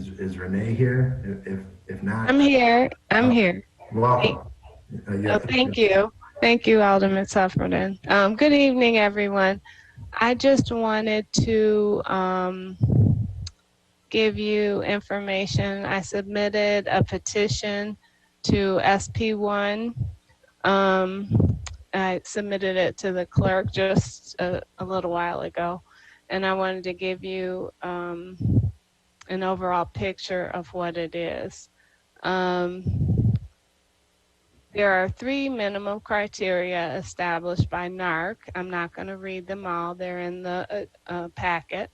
Is Renee here? If not, I'm here. I'm here. welcome. Thank you. Thank you, Alderman Sufferton. Good evening, everyone. I just wanted to give you information. I submitted a petition to SP1. I submitted it to the clerk just a little while ago, and I wanted to give you an overall picture of what it is. There are 3 minimum criteria established by NARC. I'm not going to read them all. They're in the packet.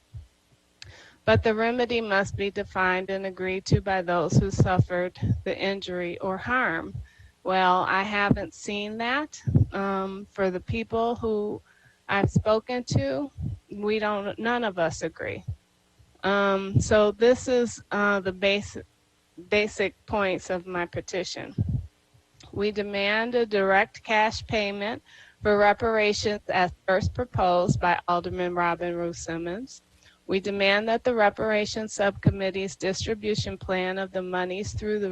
But the remedy must be defined and agreed to by those who suffered the injury or harm. Well, I haven't seen that. For the people who I've spoken to, none of us agree. So this is the basic points of my petition. We demand a direct cash payment for reparations as first proposed by Alderman Robin Ruth Simmons. We demand that the Reparations Subcommittee's distribution plan of the monies through the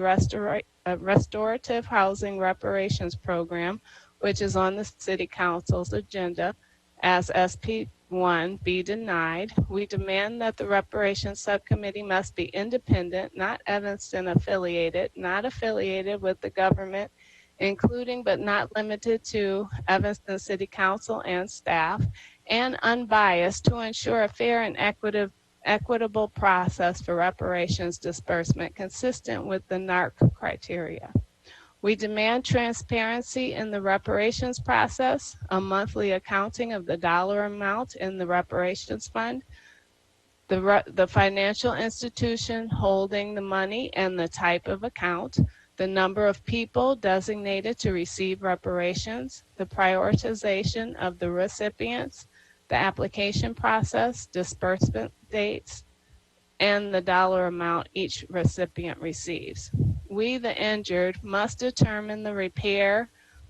Restorative Housing Reparations Program, which is on the City Council's agenda as SP1, be denied. We demand that the Reparations Subcommittee must be independent, not Evanston affiliated, not affiliated with the government, including but not limited to Evanston City Council and staff, and unbiased to ensure a fair and equitable process for reparations disbursement consistent with the NARC criteria. We demand transparency in the reparations process, a monthly accounting of the dollar amount in the reparations fund, the financial institution holding the money and the type of account, the number of people designated to receive reparations, the prioritization of the recipients, the application process, disbursement dates, and the dollar amount each recipient receives. We, the injured, must determine the repair.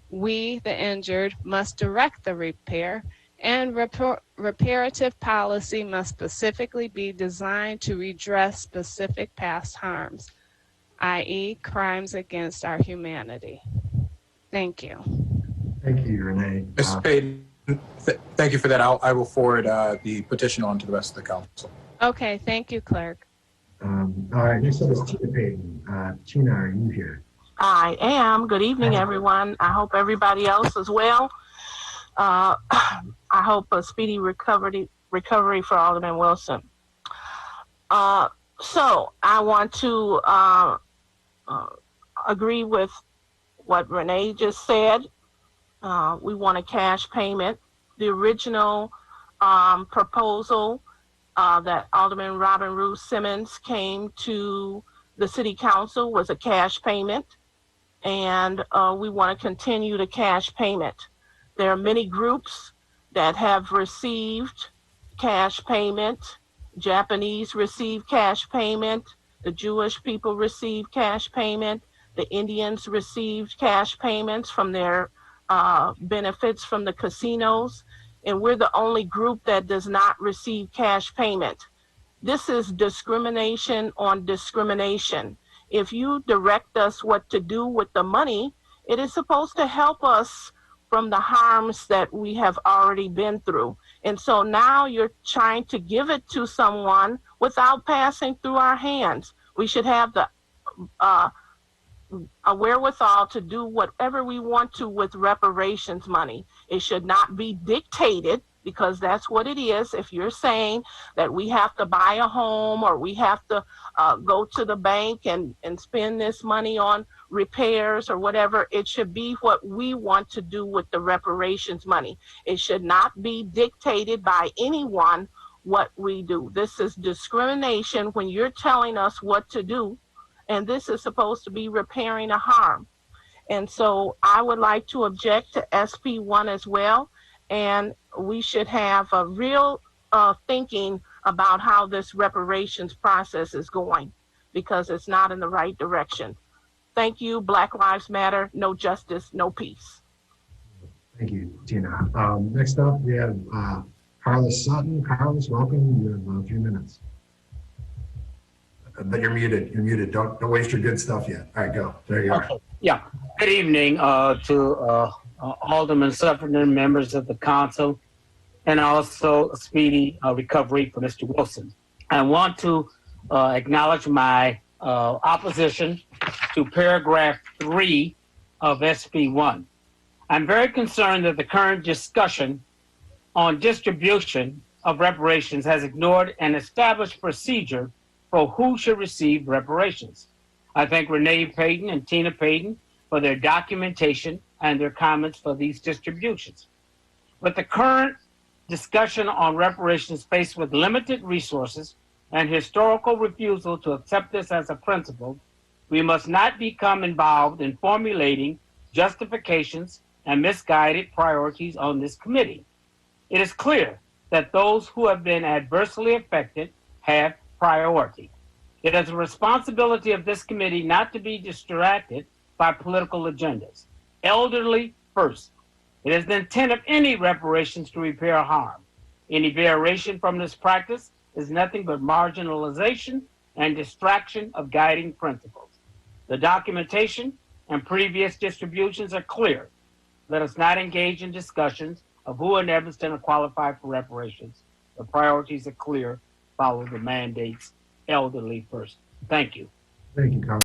We, the injured, must direct the repair, and reparative policy must specifically be designed to redress specific past harms, i.e. crimes against our humanity. Thank you. Thank you, Renee. Ms. Payton, thank you for that. I will forward the petition on to the rest of the council. Okay, thank you, clerk. All right, next up is Tina Payton. Tina, are you here? I am. Good evening, everyone. I hope everybody else is well. I hope a speedy recovery for Alderman Wilson. So I want to agree with what Renee just said. We want a cash payment. The original proposal that Alderman Robin Ruth Simmons came to the City Council was a cash payment, and we want to continue the cash payment. There are many groups that have received cash payment. Japanese receive cash payment. The Jewish people receive cash payment. The Indians received cash payments from their benefits from the casinos. And we're the only group that does not receive cash payment. This is discrimination on discrimination. If you direct us what to do with the money, it is supposed to help us from the harms that we have already been through. And so now you're trying to give it to someone without passing through our hands. We should have the a wherewithal to do whatever we want to with reparations money. It should not be dictated, because that's what it is. If you're saying that we have to buy a home or we have to go to the bank and spend this money on repairs or whatever, it should be what we want to do with the reparations money. It should not be dictated by anyone what we do. This is discrimination when you're telling us what to do, and this is supposed to be repairing a harm. And so I would like to object to SP1 as well. And we should have a real thinking about how this reparations process is going, because it's not in the right direction. Thank you. Black Lives Matter. No justice, no peace. Thank you, Tina. Next up, we have Carlos Sutton. Carlos, welcome. You have a few minutes. But you're muted. You're muted. Don't waste your good stuff yet. All right, go. There you are. Okay. Yeah. Good evening to Alderman Sufferton, members of the council, and also a speedy recovery for Mr. Wilson. I want to acknowledge my opposition to paragraph 3 of SB 1. I'm very concerned that the current discussion on distribution of reparations has ignored an established procedure for who should receive reparations. I thank Renee Payton and Tina Payton for their documentation and their comments for these distributions. But the current discussion on reparations faced with limited resources and historical refusal to accept this as a principle, we must not become involved in formulating justifications and misguided priorities on this committee. It is clear that those who have been adversely affected have priority. It is a responsibility of this committee not to be distracted by political agendas. Elderly first. It is the intent of any reparations to repair harm. Any variation from this practice is nothing but marginalization and distraction of guiding principles. The documentation and previous distributions are clear. Let us not engage in discussions of who in Evanston are qualified for reparations. The priorities are clear. Follow the mandates. Elderly first. Thank you. Thank you, Congressman.